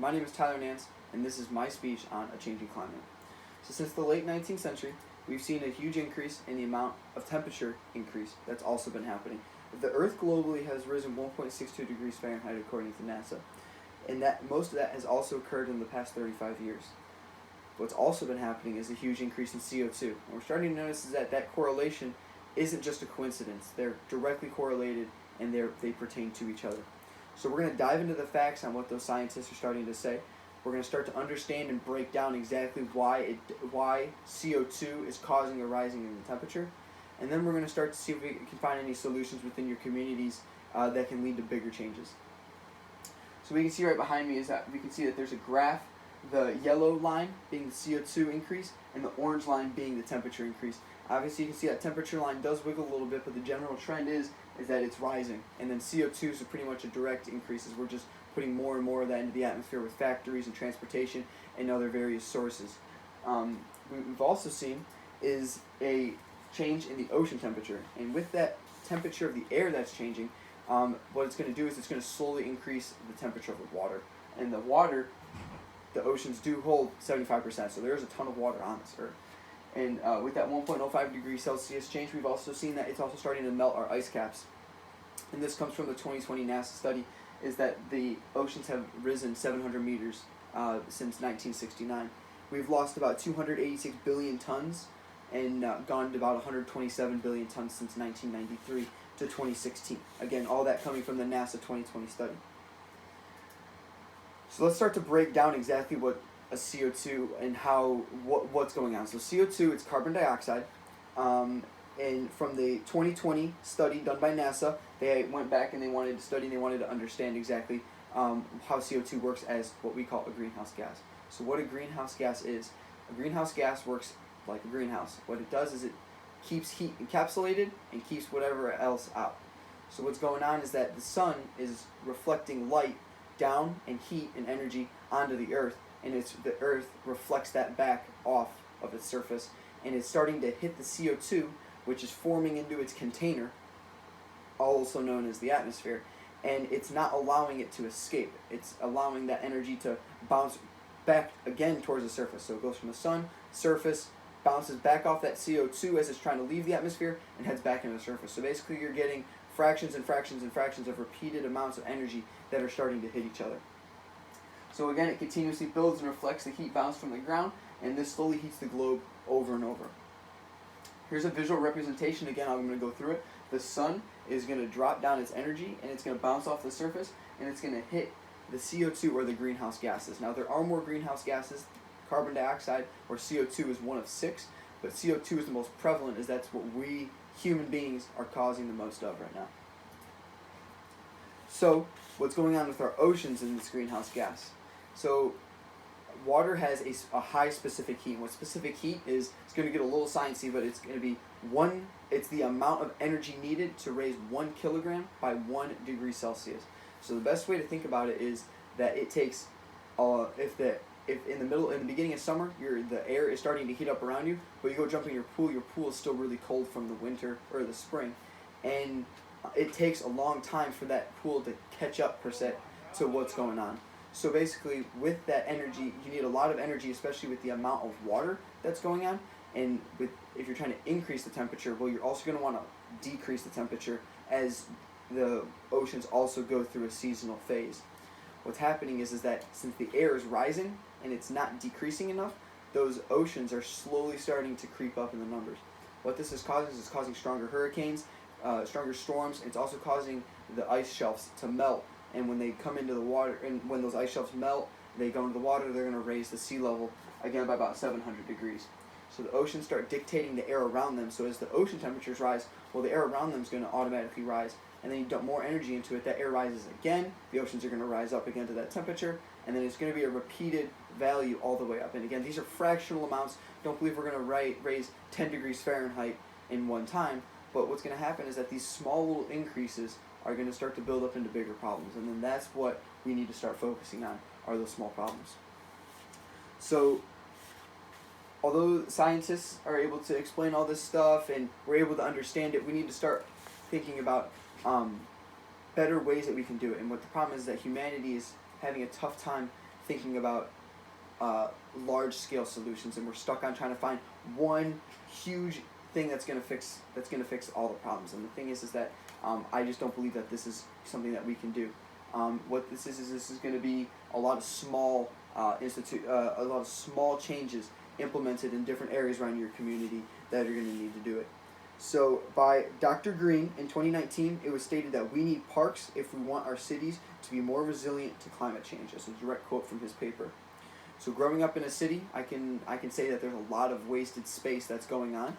My name is Tyler Nance, and this is my speech on a changing climate. So since the late 19th century, we've seen a huge increase in the amount of temperature increase that's also been happening. The Earth globally has risen 1.62 degrees Fahrenheit according to NASA, and that most of that has also occurred in the past 35 years. What's also been happening is a huge increase in CO2, and we're starting to notice is that correlation isn't just a coincidence. They're directly correlated, and they pertain to each other. So we're going to dive into the facts on what those scientists are starting to say. We're going to start to understand and break down exactly why CO2 is causing a rising in the temperature. And then we're going to start to see if we can find any solutions within your communities that can lead to bigger changes. So we can see right behind me is that we can see that there's a graph, the yellow line being the CO2 increase and the orange line being the temperature increase. Obviously you can see that temperature line does wiggle a little bit, but the general trend is that it's rising. And then CO2 is pretty much a direct increase as we're just putting more and more of that into the atmosphere with factories and transportation and other various sources. We've also seen is a change in the ocean temperature. And with that temperature of the air that's changing, what it's going to do is it's going to slowly increase the temperature of the water. And the water, the oceans do hold 75%, so there's a ton of water on this Earth. And with that 1.05 degrees Celsius change, we've also seen that it's also starting to melt our ice caps. And this comes from the 2020 NASA study, is that the oceans have risen 700 meters since 1969. We've lost about 286 billion tons and gone to about 127 billion tons since 1993 to 2016. Again, all that coming from the NASA 2020 study. So let's start to break down exactly what a CO2 and what's going on. So CO2, it's carbon dioxide. And from the 2020 study done by NASA, they went back and they wanted to study and they wanted to understand exactly how CO2 works as what we call a greenhouse gas. So what a greenhouse gas is, a greenhouse gas works like a greenhouse. What it does is it keeps heat encapsulated and keeps whatever else out. So what's going on is that the sun is reflecting light down and heat and energy onto the earth, and the earth reflects that back off of its surface, and it's starting to hit the CO2, which is forming into its container, also known as the atmosphere, and it's not allowing it to escape. It's allowing that energy to bounce back again towards the surface. So it goes from the sun, surface, bounces back off that CO2 as it's trying to leave the atmosphere, and heads back into the surface. So basically you're getting fractions and fractions and fractions of repeated amounts of energy that are starting to hit each other. So again, it continuously builds and reflects the heat bounce from the ground, and this slowly heats the globe over and over. Here's a visual representation. Again, I'm going to go through it. The sun is going to drop down its energy, and it's going to bounce off the surface, and it's going to hit the CO2 or the greenhouse gases. Now, there are more greenhouse gases. Carbon dioxide, or CO2, is one of 6, but CO2 is the most prevalent, as that's what we human beings are causing the most of right now. So, what's going on with our oceans in this greenhouse gas? So, water has a high specific heat. What specific heat is, it's going to get a little sciencey, but it's going to be it's the amount of energy needed to raise 1 kilogram by 1 degree Celsius. So the best way to think about it is that it takes, if in the beginning of summer, the air is starting to heat up around you, but you go jump in your pool is still really cold from the winter or the spring, and it takes a long time for that pool to catch up, per se, to what's going on. So basically, with that energy, you need a lot of energy, especially with the amount of water that's going on. And if you're trying to increase the temperature, well, you're also going to want to decrease the temperature as the oceans also go through a seasonal phase. What's happening is that since the air is rising and it's not decreasing enough, those oceans are slowly starting to creep up in the numbers. What this is causing stronger hurricanes, stronger storms. It's also causing the ice shelves to melt. And when they come into the water, and when those ice shelves melt, they go into the water, they're going to raise the sea level again by about 700 degrees. So the oceans start dictating the air around them. So as the ocean temperatures rise, well, the air around them is going to automatically rise. And then you dump more energy into it, that air rises again, the oceans are going to rise up again to that temperature, and then it's going to be a repeated value all the way up. And again, these are fractional amounts. Don't believe we're going to raise 10 degrees Fahrenheit in one time, but what's going to happen is that these small little increases are going to start to build up into bigger problems, and then that's what we need to start focusing on, are those small problems. So, although scientists are able to explain all this stuff and we're able to understand it, we need to start thinking about better ways that we can do it. And what the problem is that humanity is having a tough time thinking about large-scale solutions, and we're stuck on trying to find one huge thing that's gonna fix all the problems. And the thing is that I just don't believe that this is something that we can do. What this is going to be a lot of small a lot of small changes implemented in different areas around your community that are going to need to do it. So by Dr. Green in 2019, it was stated that we need parks if we want our cities to be more resilient to climate change. That's a direct quote from his paper. So growing up in a city, I can say that there's a lot of wasted space that's going on.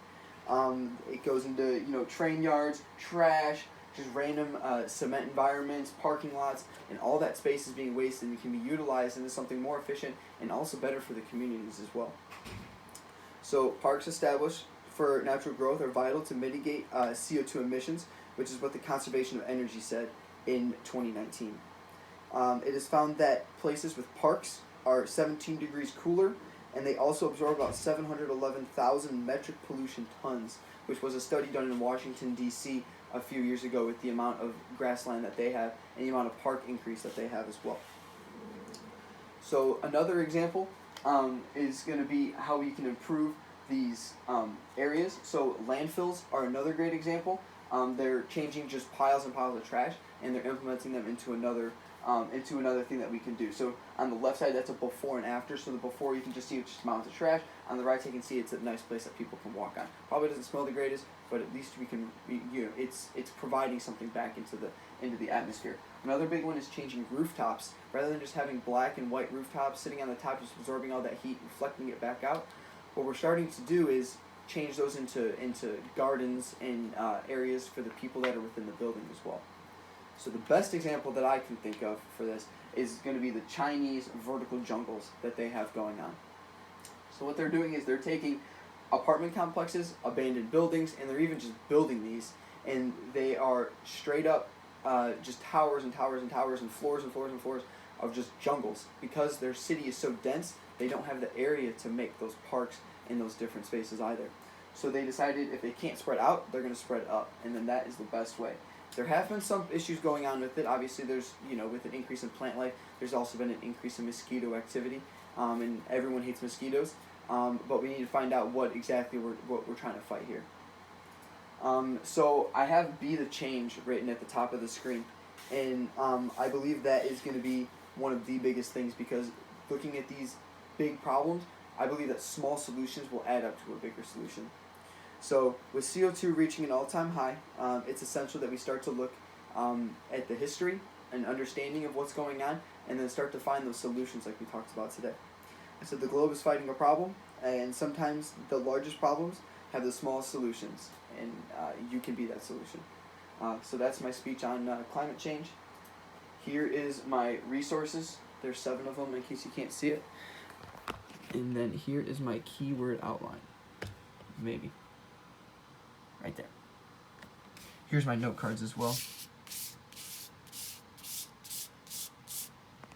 It goes into train yards, trash, just random cement environments, parking lots, and all that space is being wasted and can be utilized into something more efficient and also better for the communities as well. So parks established for natural growth are vital to mitigate CO2 emissions, which is what the Conservation of Energy said in 2019. It is found that places with parks are 17 degrees cooler, and they also absorb about 711,000 metric pollution tons, which was a study done in Washington, D.C. a few years ago with the amount of grassland that they have and the amount of park increase that they have as well. So another example is going to be how we can improve these areas. So landfills are another great example. They're changing just piles and piles of trash, and they're implementing them into another thing that we can do. So on the left side, that's a before and after. So the before, you can just see it's just mounds of trash. On the right, you can see it's a nice place that people can walk on. Probably doesn't smell the greatest, but at least we can, it's providing something back into the atmosphere. Another big one is changing rooftops. Rather than just having black and white rooftops sitting on the top, just absorbing all that heat, reflecting it back out, what we're starting to do is change those into gardens and areas for the people that are within the building as well. So the best example that I can think of for this is going to be the Chinese vertical jungles that they have going on. So what they're doing is they're taking apartment complexes, abandoned buildings, and they're even just building these, and they are straight up just towers and towers and towers and floors and floors and floors of just jungles. Because their city is so dense, they don't have the area to make those parks in those different spaces either. So they decided if they can't spread out, they're going to spread up, and then that is the best way. There have been some issues going on with it. Obviously, there's, with an increase in plant life, there's also been an increase in mosquito activity, and everyone hates mosquitoes. But we need to find out what exactly we're trying to fight here. So I have "Be the Change" written at the top of the screen, and I believe that is going to be one of the biggest things, because looking at these big problems, I believe that small solutions will add up to a bigger solution. So with CO2 reaching an all-time high, it's essential that we start to look at the history and understanding of what's going on, and then start to find those solutions like we talked about today. So the globe is fighting a problem, and sometimes the largest problems have the smallest solutions, and you can be that solution. So that's my speech on climate change. Here is my resources. There's 7 of them in case you can't see it. And then here is my keyword outline. Maybe. Right there. Here's my note cards as well.